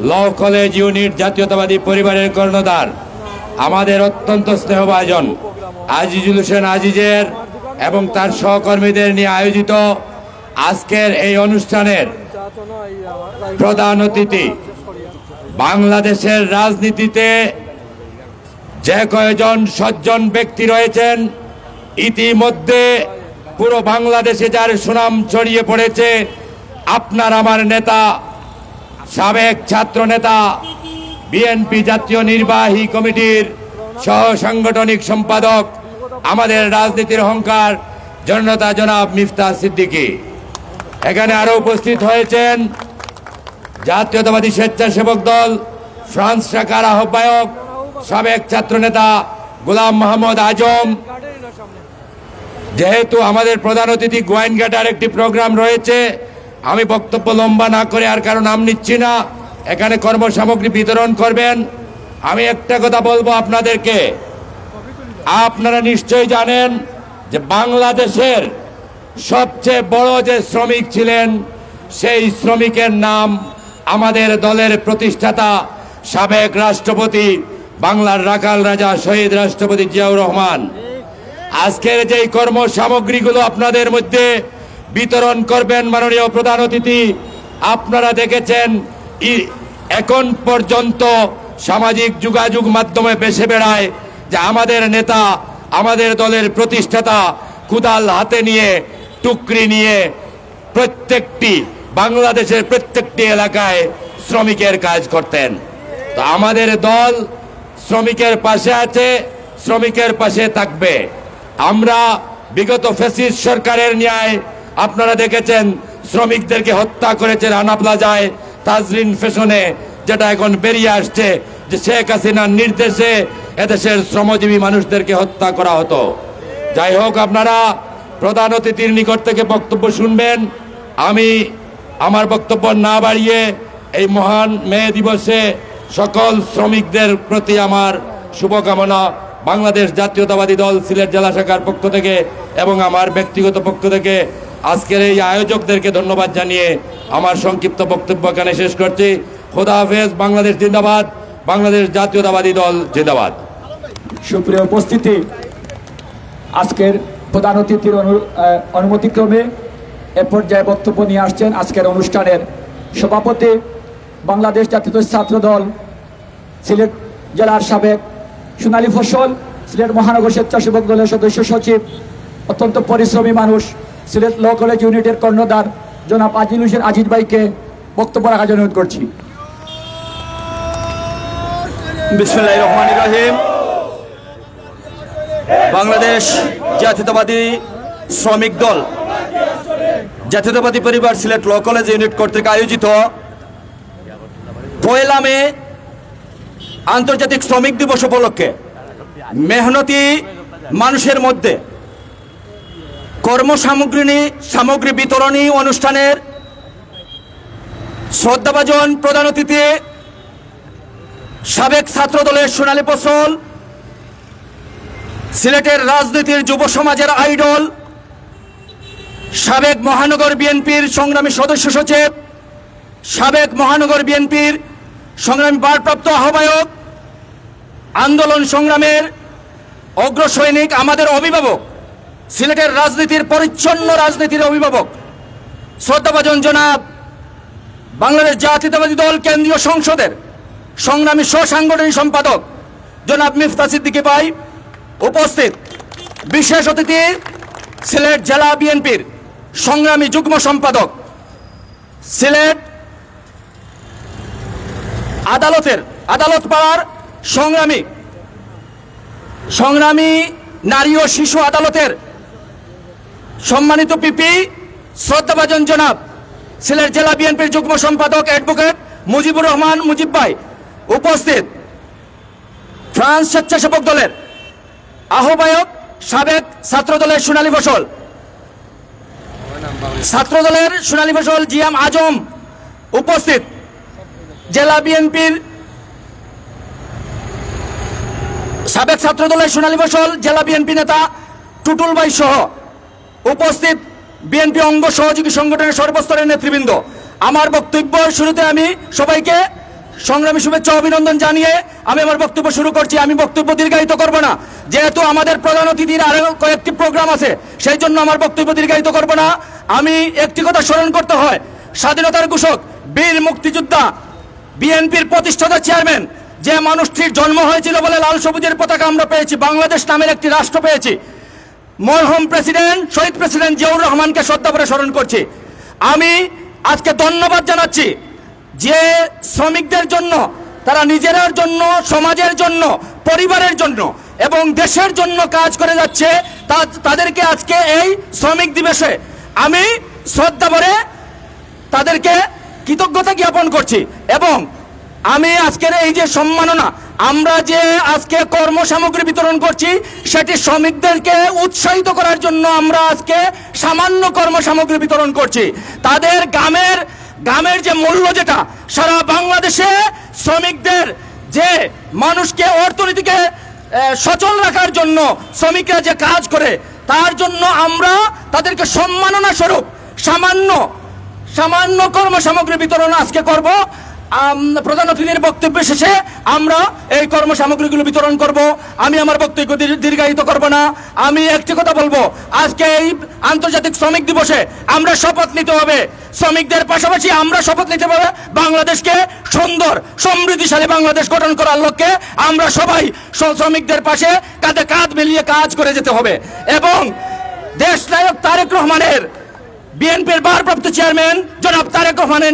ল কলেজ ইউনিট জাতীয়তাবাদী পরিবারের কর্ণধার, আমাদের অত্যন্ত স্নেহভাজন আজিজুল হোসেন আজিজের এবং তার সহকর্মীদের নিয়ে আয়োজিত আজকের এই অনুষ্ঠানের প্রধান অতিথি, বাংলাদেশের রাজনীতিতে যে কয়েকজন সজ্জন ব্যক্তি রয়েছেন, ইতিমধ্যে পুরো বাংলাদেশে যার সুনাম ছড়িয়ে পড়েছে, আপনার আমার নেতা, সাবেক ছাত্র নেতা, বিএনপি জাতীয় নির্বাহী কমিটির সহ সাংগঠনিক সম্পাদক, আমাদের রাজনীতির অহংকার জনতা জনাব মিফতা সিদ্দিকী। এখানে আরো উপস্থিত হয়েছেন জাতীয়তাবাদী স্বেচ্ছাসেবক দল ফ্রান্স শাখার আহ্বায়ক, সাবেক ছাত্রনেতা গোলাম মোহাম্মদ আজম। যেহেতু আমাদের প্রধান অতিথি গোয়াইনঘাটার একটি প্রোগ্রাম রয়েছে, আমি বক্তব্য লম্বা না করে আর কারো নাম নিচ্ছি না, এখানে কর্মসামগ্রী বিতরণ করবেন। আমি একটা কথা বলবো আপনাদেরকে, আপনারা নিশ্চয়ই জানেন যে বাংলাদেশের সবচেয়ে বড় যে শ্রমিক ছিলেন, সেই শ্রমিকের নাম আমাদের দলের প্রতিষ্ঠাতা সাবেক রাষ্ট্রপতি, বাংলার রাখাল রাজা শহীদ রাষ্ট্রপতি জিয়াউর রহমান। আজকের যেই কর্ম সামগ্রীগুলো আপনাদের মধ্যে বিতরণ করবেন মাননীয় প্রধান অতিথি, আপনারা দেখেছেন এখন পর্যন্ত সামাজিক যোগাযোগ মাধ্যমে ভেসে বেড়ায় যে আমাদের নেতা, আমাদের দলের প্রতিষ্ঠাতা কুদাল হাতে নিয়ে, টুকরি নিয়ে প্রত্যেকটি বাংলাদেশের প্রত্যেকটি এলাকায় শ্রমিকের কাজ করতেন। তো আমাদের দল শ্রমিকের পাশে আছে, শ্রমিকের পাশে থাকবে। আমরা বিগত ফ্যাসিস্ট সরকারের ন্যায় আপনারা দেখেছেন শ্রমিকদেরকে হত্যা করেছে রানা প্লাজায়, তাজরিন ফ্যাশনে, যেটা এখন বেরিয়ে আসছে যে শেখ হাসিনার নির্দেশে এদেশের শ্রমজীবী মানুষদেরকে হত্যা করা হতো। যাই হোক, আপনারা প্রধান অতিথির নিকট থেকে বক্তব্য শুনবেন। আমি আমার বক্তব্য না বাড়িয়ে এই মহান মে দিবসে সকল শ্রমিকদের প্রতি আমার শুভকামনা বাংলাদেশ জাতীয়তাবাদী দল সিলেট জেলা শাখার পক্ষ থেকে এবং আমার ব্যক্তিগত পক্ষ থেকে আজকের এই আয়োজকদেরকে ধন্যবাদ জানিয়ে আমার সংক্ষিপ্ত বক্তব্য এখানে শেষ করছি। খোদা হাফেজ। বাংলাদেশ জিন্দাবাদ, বাংলাদেশ জাতীয়তাবাদী দল জিন্দাবাদ। সুপ্রিয় উপস্থিতি, আজকের প্রধান অতিথির অনুমতিক্রমে এ পর্যায়ে বক্তব্য নিয়ে আসছেন আজকের অনুষ্ঠানের সভাপতি, বাংলাদেশ জাতীয় ছাত্র দল সিলেট জেলার সাবেক সোনালী ফসল, সিলেট মহানগর স্বেচ্ছাসেবক দলের সদস্য সচিব, অত্যন্ত পরিশ্রমী মানুষ, সিলেট ল কলেজ ইউনিটের কর্ণধার জনাব আজিজুল হোসেন আজিজ ভাইকে বক্তব্য রাখার জন্য অনুরোধ করছি। বিসমিল্লাহির রহমানির রহিম। বাংলাদেশ জাতীয়তাবাদী শ্রমিক দল জাতীয়তাবাদী পরিবার সিলেট ল কলেজ ইউনিট কর্তৃক আয়োজিত 1 মে আন্তর্জাতিক শ্রমিক দিবস উপলক্ষে মেহনতি মানুষের মধ্যে সামগ্রী বিতরণী অনুষ্ঠানের শ্রদ্ধাভাজন প্রধান অতিথি সাবেক ছাত্র দলের সোনালী ফসল, সিলেটের রাজনীতির যুব সমাজের আইডল, সাবেক মহানগর বিএনপির সংগ্রামী সদস্য সচিব, সাবেক মহানগর বিএনপির সংগ্রামী ভারপ্রাপ্ত আহ্বায়ক, আন্দোলন সংগ্রামের অগ্রসৈনিক, আমাদের অভিভাবক, সিলেটের রাজনীতির পরিচ্ছন্ন রাজনীতির অভিভাবক, শ্রদ্ধাভাজন জনাব বাংলাদেশ জাতীয়তাবাদী দল কেন্দ্রীয় সংসদের সংগ্রামী সাংগঠনিক সম্পাদক জনাব মিফতা সিদ্দিকী ভাই উপস্থিত, বিশেষ অতিথি সিলেট জেলা বিএনপির সংগ্রামী যুগ্ম সম্পাদক, সিলেট আদালত পাড়ার সংগ্রামী নারী ও শিশু আদালতের সম্মানিত পিপি শ্রদ্ধাভাজন জনাব সিলেট জেলা বিএনপির যুগ্ম সম্পাদক অ্যাডভোকেট মুজিবুর রহমান মুজিব ভাই উপস্থিত, ফ্রান্স স্বেচ্ছাসেবক দলের আহ্বায়ক, সাবেক ছাত্রদলের সোনালী ফসল জিএম আজম উপস্থিত, জেলা বিএনপির সাবেক ছাত্রদলের সোনালী ফসল জেলা বিএনপি নেতা টুটুল ভাই সহ উপস্থিত বিএনপি অঙ্গ সহযোগী সংগঠনের সর্বস্তরের নেতৃবৃন্দ। আমার বক্তব্য শুরুতে আমি সবাইকে সংগ্রামী শুভেচ্ছা অভিনন্দন জানিয়ে আমি আমার বক্তব্য শুরু করছি। আমি বক্তব্য দীর্ঘায়িত করব না, যেহেতু আমাদের প্রধান অতিথির আরো কয়েকটি প্রোগ্রাম আছে, সেই জন্য আমার বক্তব্য দীর্ঘায়িত করব না। আমি একটি কথা স্মরণ করতে হয়, স্বাধীনতার ঘোষক, বীর মুক্তিযোদ্ধা, বিএনপির প্রতিষ্ঠাতা চেয়ারম্যান, যে মানুষটির জন্ম হয়েছিল বলে লাল সবুজের পতাকা আমরা পেয়েছি, বাংলাদেশ নামের একটি রাষ্ট্র পেয়েছি, মরহুম প্রেসিডেন্ট শহীদ প্রেসিডেন্ট জিয়াউর রহমানকে শ্রদ্ধা করে স্মরণ করছি। আমি আজকে ধন্যবাদ জানাচ্ছি যে শ্রমিকদের জন্য, তারা নিজেদের জন্য, সমাজের জন্য, পরিবারের জন্য এবং দেশের জন্য কাজ করে যাচ্ছে, তাদেরকে আজকে এই শ্রমিক দিবসে আমি শ্রদ্ধা ভরে তাদেরকে কৃতজ্ঞতা জ্ঞাপন করছি। এবং আমি আজকের এই যে সম্মাননা, আমরা যে আজকে কর্মসামগ্রী বিতরণ করছি, সেটি শ্রমিকদেরকে উৎসাহিত করার জন্য আমরা আজকে সামান্য কর্মসামগ্রী বিতরণ করছি। তাদের গামের যে মূল্য, যেটা সারা বাংলাদেশে শ্রমিকদের, যে মানুষকে অর্থনীতিকে সচল রাখার জন্য শ্রমিকরা যে কাজ করে, তার জন্য আমরা তাদেরকে সম্মাননা স্বরূপ সামান্য কর্মসামগ্রী বিতরণ আজকে করব। প্রধান অতিথির বক্তব্য শেষে আমরা এই কর্মসামগ্রীগুলো বিতরণ করব। আমি আমার বক্তব্য দীর্ঘায়িত করব না। আমি একটি কথা বলবো, আজকে এই আন্তর্জাতিক শ্রমিক দিবসে আমরা শপথ নিতে হবে, শ্রমিকদের পাশাপাশি আমরা শপথ নিতে হবে বাংলাদেশকে সুন্দর সমৃদ্ধিশালী বাংলাদেশ গঠন করার লক্ষ্যে আমরা সবাই শ্রমিকদের পাশে কাঁধে কাঁধ মিলিয়ে কাজ করে যেতে হবে। এবং দেশনায়ক তারেক রহমানের, বিএনপির ভারপ্রাপ্ত চেয়ারম্যান জনাব তারেক রহমানের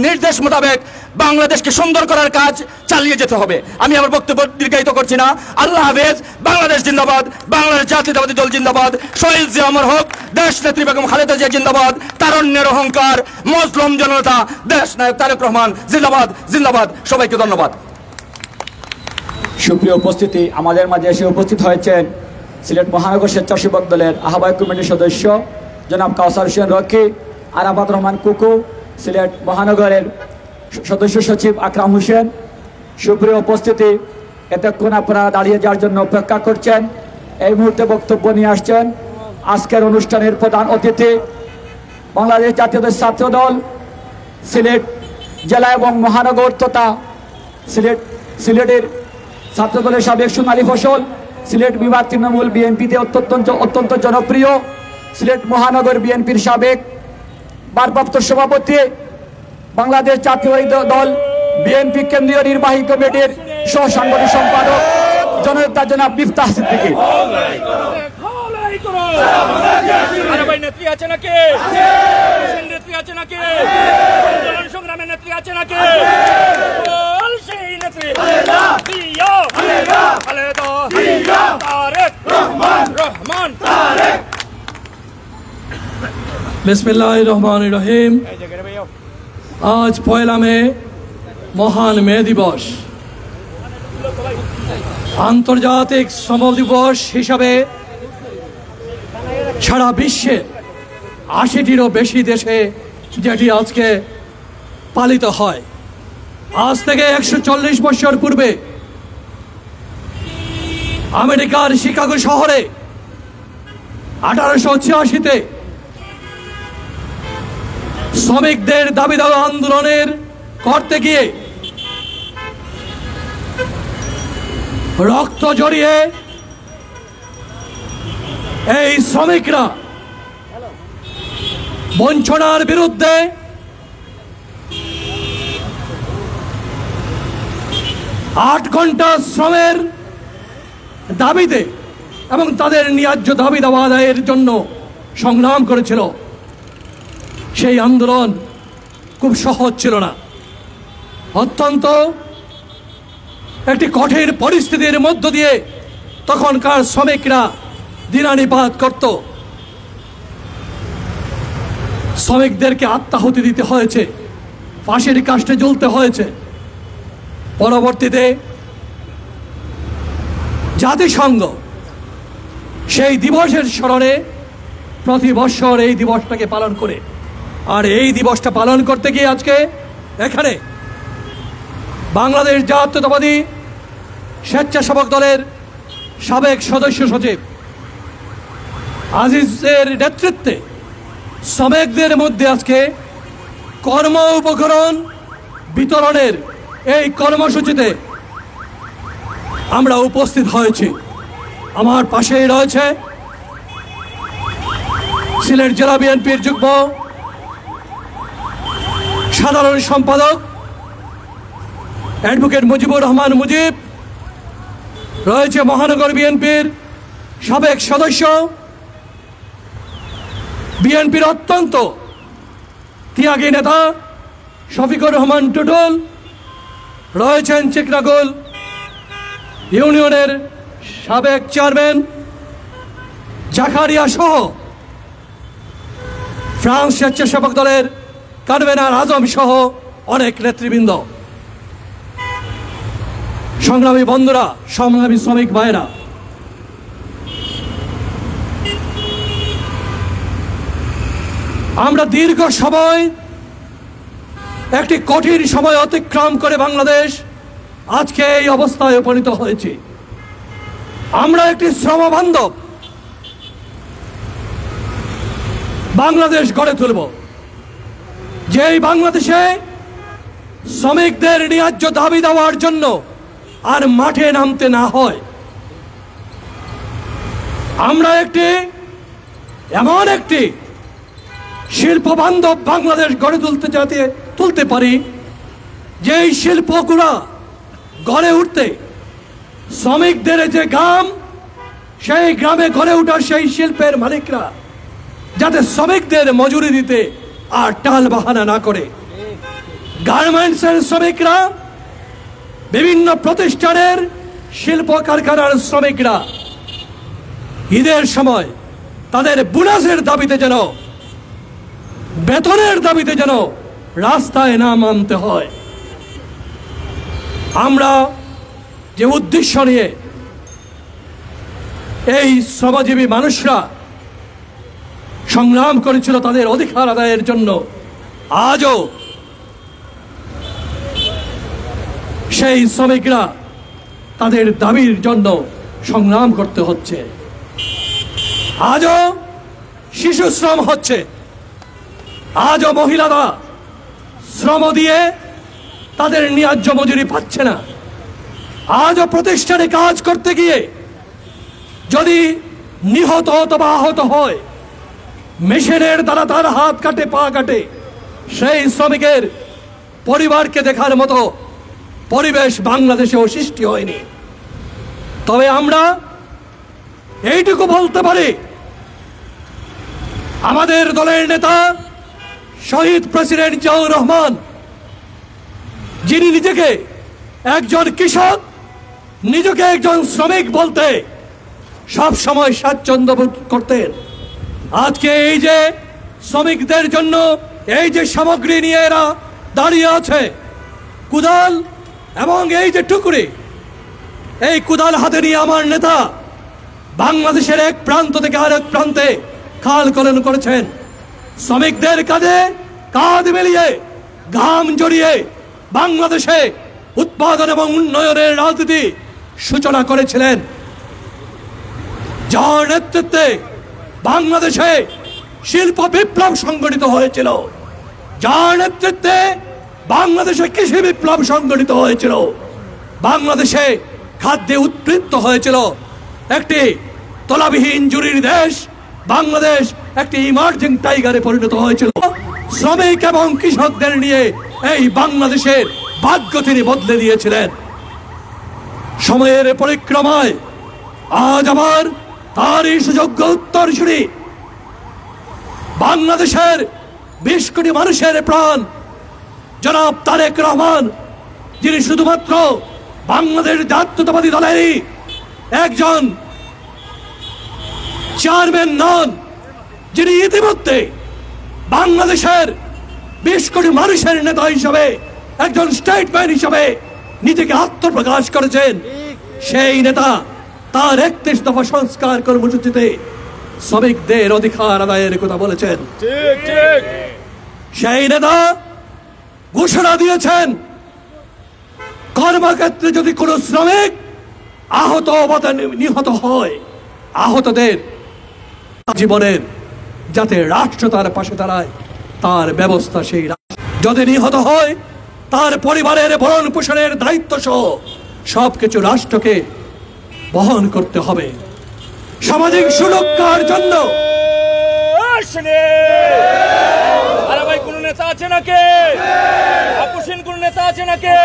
নির্দেশ মোতাবেক বাংলাদেশকে সুন্দর করার কাজ চালিয়ে যেতে হবে। আমি আমার বক্তব্য দীর্ঘায়িত করছি না। আল্লাহ হাফেজ। বাংলাদেশ জিন্দাবাদ, বাংলাদেশ জাতীয়তাবাদী দল জিন্দাবাদ, শহীদ জিয়া অমর হোক, দেশ নেত্রী বেগম খালেদা জিয়া জিন্দাবাদ, তারুণ্যের অহংকার, মজলুম জনতা, দেশ নায়ক তারেক রহমান জিন্দাবাদ জিন্দাবাদ। সবাইকে ধন্যবাদ। সুপ্রিয় উপস্থিতি, আমাদের মাঝে এসে উপস্থিত হয়েছেন সিলেট মহানগর স্বেচ্ছাসেবক দলের আহ্বায়ক কমিটির সদস্য জনাব কাউসার হোসেন রকি, আরাফাত রহমান কুকু, সিলেট মহানগরের সদস্য সচিব আকরাম হোসেন। সুপ্রিয় উপস্থিতি, এতক্ষণ আপনারা দাঁড়িয়ে যাওয়ার জন্য অপেক্ষা করছেন। এই মুহূর্তে বক্তব্য নিয়ে আসছেন আজকের অনুষ্ঠানের প্রধান অতিথি, বাংলাদেশ জাতীয় ছাত্র দল সিলেট জেলা এবং মহানগর তথা সিলেটের ছাত্রদলের সাবেক সোনালী ফসল, সিলেট বিভাগ তৃণমূল বিএনপিতে অত্যন্ত জনপ্রিয়, সিলেট মহানগর বিএনপির সাবেক ভারপ্রাপ্ত সভাপতি, বাংলাদেশ জাতীয়তাবাদী দল বিএনপি কেন্দ্রীয় নির্বাহী কমিটির সহ সাংগঠনিক সম্পাদক জননেতা জনাব মিফতা সিদ্দিকী। বিসমিল্লাহির রহমানির রহিম। আজ 1 মে মহান মে দিবস, আন্তর্জাতিক শ্রম দিবস হিসাবে সারা বিশ্বের 80টিরও বেশি দেশে যেটি আজকে পালিত হয়। আজ থেকে 140 বছর পূর্বে আমেরিকার শিকাগো শহরে 1886-তে শ্রমিকদের দাবি দাওয়া আন্দোলনের করতে গিয়ে রক্ত জড়িয়ে এই শ্রমিকরা বঞ্চনার বিরুদ্ধে আট ঘন্টা শ্রমের দাবিতে এবং তাদের ন্যায্য দাবি দাওয়া আদায়ের জন্য সংগ্রাম করেছিল। সেই আন্দোলন খুব সহজ ছিল না, অত্যন্ত একটি কঠিন পরিস্থিতির মধ্য দিয়ে তখনকার শ্রমিকরা দিনানিপাত করত। শ্রমিকদেরকে আত্মাহুতি দিতে হয়েছে, ফাঁসির কাস্টে ঝুলতে হয়েছে। পরবর্তীতে জাতিসংঘ সেই দিবসের স্মরণে প্রতি বছর এই দিবসটাকে পালন করে, আর এই দিবসটা পালন করতে গিয়ে আজকে এখানে বাংলাদেশ জাতীয়তাবাদী স্বেচ্ছাসেবক দলের সাবেক সদস্য সচিব আজিজের নেতৃত্বে শ্রমিকদের মধ্যে আজকে কর্ম উপকরণ বিতরণের এই কর্মসূচিতে আমরা উপস্থিত হয়েছি। আমার পাশেই রয়েছে সিলেট জেলা বিএনপির যুগ্ম সাধারণ সম্পাদক অ্যাডভোকেট মুজিবুর রহমান মুজিব, রয়েছে মহানগর বিএনপির সাবেক সদস্য, বিএনপির অত্যন্ত ত্যাগী নেতা শফিকুর রহমান টুটুল, রয়েছেন চিকনাগোল ইউনিয়নের সাবেক চেয়ারম্যান জাকারিয়া সহ ফ্রান্স স্বেচ্ছাসেবক দলের কনভেনার আজম সহ অনেক নেতৃবৃন্দ। সংগ্রামী বন্ধুরা, সংগ্রামী শ্রমিক ভাইরা, আমরা দীর্ঘ সময় একটি কঠিন সময় অতিক্রম করে বাংলাদেশ আজকে এই অবস্থায় উপনীত হয়েছে। আমরা একটি শ্রমবান্ধব বাংলাদেশ গড়ে তুলব, যেই বাংলাদেশে শ্রমিকদের ন্যায্য দাবি দেওয়ার জন্য আর মাঠে নামতে না হয়। আমরা এমন একটি শিল্প বান্ধব বাংলাদেশ গড়ে তুলতে পারি, যেই শিল্পগুলা গড়ে উঠতে শ্রমিকদের যে গ্রাম, সেই গ্রামে গড়ে ওঠা সেই শিল্পের মালিকরা যাতে শ্রমিকদের মজুরি দিতে আর টাল বাহানা না করে। গার্মেন্টসের শ্রমিকরা, বিভিন্ন প্রতিষ্ঠানের শিল্প কারখানার শ্রমিকরা ঈদের সময় তাদের বোনাসের দাবিতে যেন, বেতনের দাবিতে যেন রাস্তায় না নামতে হয়। আমরা যে উদ্দেশ্য নিয়ে এই শ্রমজীবী মানুষরা সংগ্রাম করেছিল তাদের অধিকার আদায়ের জন্য, আজও সেই শ্রমিকরা তাদের দাবির জন্য সংগ্রাম করতে হচ্ছে। আজও শিশু শ্রম হচ্ছে, আজও মহিলারা শ্রম দিয়ে তাদের ন্যায্য মজুরি পাচ্ছে না। আজও প্রতিষ্ঠানে কাজ করতে গিয়ে যদি নিহত অথবা আহত হয়, মেশিনের দ্বারা তার হাত কাটে, পা কাটে, সেই শ্রমিকের পরিবারকে দেখার মতো পরিবেশ বাংলাদেশেও সৃষ্টি হয়নি। তবে আমরা এইটুকু বলতে পারি, আমাদের দলের নেতা শহীদ প্রেসিডেন্ট জিয়াউর রহমান, যিনি নিজেকে একজন কৃষক, নিজেকে একজন শ্রমিক বলতে সব সময় স্বাচ্ছন্দ্য বোধ করতেন, আজকে এই যে শ্রমিকদের জন্য এই যে সামগ্রী নিয়ে এরা দাঁড়িয়ে আছে, কুদাল এবং এই যে টুকরি, এই কুদাল হাতে নিয়ে আমার নেতা বাংলাদেশের এক প্রান্ত থেকে আরেক প্রান্তে খাল খনন করেছেন। শ্রমিকদের কাঁধে কাঁধ মিলিয়ে, ঘাম জড়িয়ে বাংলাদেশে উৎপাদন এবং উন্নয়নের রাজনীতি সূচনা করেছিলেন, যার নেতৃত্বে বাংলাদেশে শিল্প বিপ্লব সংগঠিত হয়েছিল, যার নেতৃত্বে বাংলাদেশে কৃষি বিপ্লব সংগঠিত হয়েছিল, বাংলাদেশে খাদ্যে উৎপৃত্ত হয়েছিল একটি তলাবিহীন জুরির দেশ, বাংলাদেশ একটি ইমার্জিং টাইগারে পরিণত হয়েছিল। শ্রমিক এবং কৃষকদের নিয়ে এই বাংলাদেশের ভাগ্য তিনি বদলে দিয়েছিলেন। সময়ের পরিক্রমায় আজ আবার তারই সুযোগ্য উত্তরসূরি বাংলাদেশের 20 কোটি মানুষের প্রাণ জনাব তারেক রহমান, যিনি শুধুমাত্র বাংলাদেশ জাতীয়তাবাদী দলেরই একজন চেয়ারম্যান নন, যিনি ইতিমধ্যে বাংলাদেশের 20 কোটি মানুষের নেতা হিসাবে, একজন স্টেটম্যান হিসাবে নিজেকে আত্মপ্রকাশ করেছেন। সেই নেতা তার 31 দফা সংস্কার কর্মসূচিতে শ্রমিকদের অধিকার আদায়ের কথা বলেছেন। সেই নেতা ঘোষণা দিয়েছেন, কর্মক্ষেত্রে যদি কোনো শ্রমিক আহত অথবা নিহত হয়, আহতদের জীবনের যাতে রাষ্ট্র তার পাশে দাঁড়ায় তার ব্যবস্থা, সেই যদি নিহত হয় তার পরিবারের ভরণ পোষণের দায়িত্ব সহ সবকিছু রাষ্ট্রকে বহন করতে হবে। সামাজিক সুরক্ষার জন্য আরে ভাই কোন নেতা আছে নাকি? আপুসিন কোন নেতা আছে নাকি?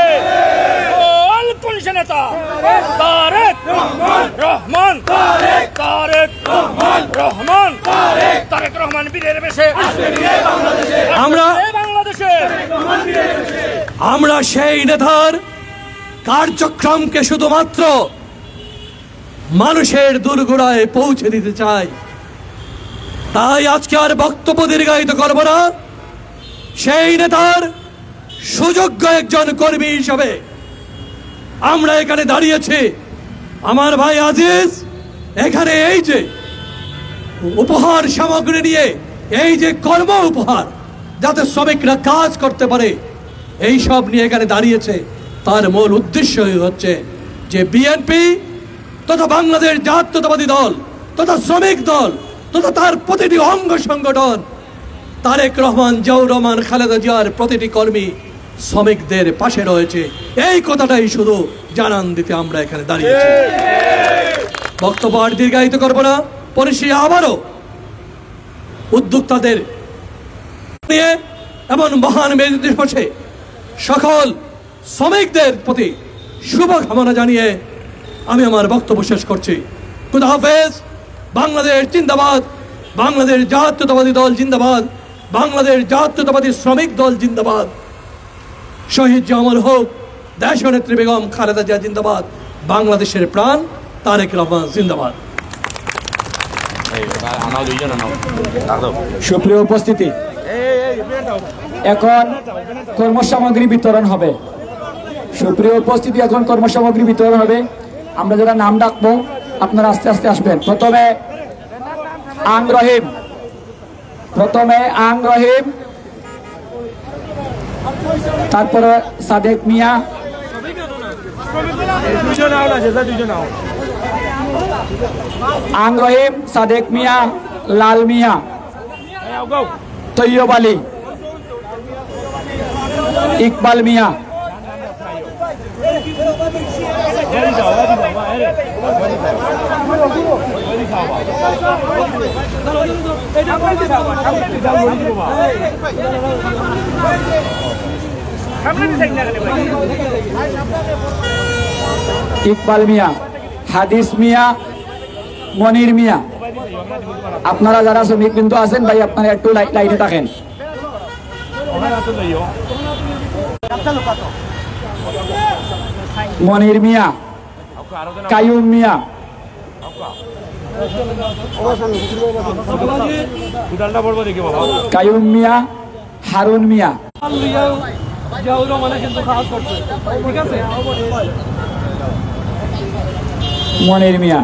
কোন সে নেতা? তারেক রহমান, তারেক রহমান, তারেক রহমান বীরের বেশে আমরা সেই নেতার কার্যক্রমকে শুধুমাত্র মানুষের দোরগোড়ায় পৌঁছে দিতে চাই। তাই আজকে আর বক্তব্য দীর্ঘায়িত করব না। সেই নেতার সুযোগ্য একজন কর্মী হিসাবে আমরা এখানে দাঁড়িয়েছি। আমার ভাই আজিজ এখানে এই যে উপহার সামগ্রী নিয়ে, এই যে কর্ম উপহার যাতে শ্রমিকরা কাজ করতে পারে, এই সব নিয়ে এখানে দাঁড়িয়েছে। তার মূল উদ্দেশ্য হচ্ছে যে বিএনপি তথা বাংলাদেশ জাতীয়তাবাদী দল তথা শ্রমিক দল তথা তার প্রতিটি অঙ্গ সংগঠন, তারেক রহমান, জিয়াউর রহমান, খালেদা জিয়ার প্রতিটি কর্মী শ্রমিকদের পাশে রয়েছে, এই কথাটাই শুধু জানান দিতে আমরা এখানে দাঁড়িয়েছি। বক্তব্য আর দীর্ঘায়িত করবো না। পরিশেষে আবারও উদ্যোক্তাদের নিয়ে এবং মহান মে দিবসে সকল শ্রমিকদের প্রতি শুভকামনা জানিয়ে আমি আমার বক্তব্য শেষ করছি। খুদা হাফেজ। বাংলাদেশ জিন্দাবাদ, বাংলাদেশ জাতীয়তাবাদী দল জিন্দাবাদ, বাংলাদেশ জাতীয়তাবাদী শ্রমিক দল জিন্দাবাদ, শহীদ জামাল হোক, দেশনেত্রী বেগম খালেদা জিয়া জিন্দাবাদ, বাংলাদেশের প্রাণ তারেক রহমান জিন্দাবাদ। সুপ্রিয় উপস্থিতি, এখন কর্মসামগ্রী বিতরণ হবে। সুপ্রিয় উপস্থিতি, এখন কর্মসামগ্রী বিতরণ হবে। আমরা যারা নাম ডাকবো আপনারা আস্তে আস্তে আসবেন। প্রথমে আং রহিম, তারপরে সাদেক মিয়া, আং রহিম, সাদেক মিয়া, লাল মিয়া, তৈয়ব আলী, ইকবাল মিয়া, ইকবাল মিয়া, হাদিস মিয়া, মনির মিয়া। আপনারা যারা শ্রমিক বিন্দু আছেন ভাই, আপনারা একটু লাইনে থাকেন। মনির মিয়া, কায়ুম মিয়া, কায়ুম মিয়া, হারুন মিয়া, মনির মিয়া,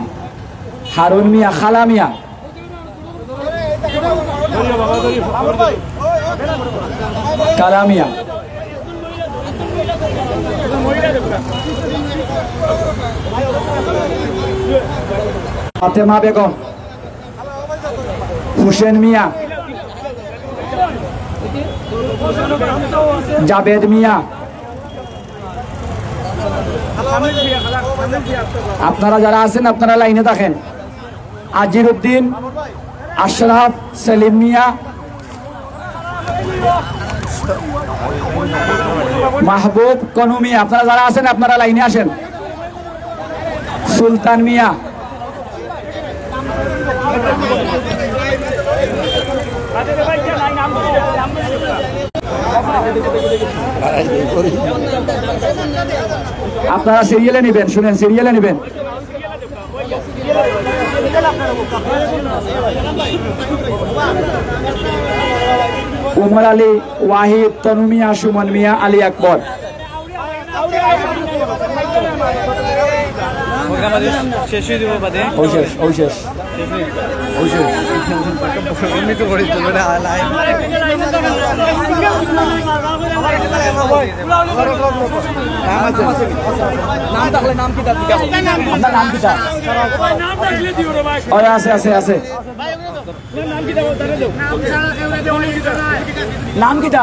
হারুন মিয়া, খালা মিয়া, কালা মিয়া, ফাতেমা বেগম, হুসেন মিয়া, জাবেদ মিয়া। আপনারা যারা আছেন আপনারা লাইনে থাকেন। আজির উদ্দিন, আশরাফ, সেলিম মিয়া, মাহবুব, কনু মিয়া। আপনারা যারা আছেন আপনারা লাইনে আসেন। সুলতান মিয়া, আপনারা সিরিয়ালে নেবেন, শুনেন সিরিয়ালে নেবেন। উমর আলী, ওয়াহিদ, তনু মিয়া, সুমন মিয়া, আলী আকবর। নাম কিটা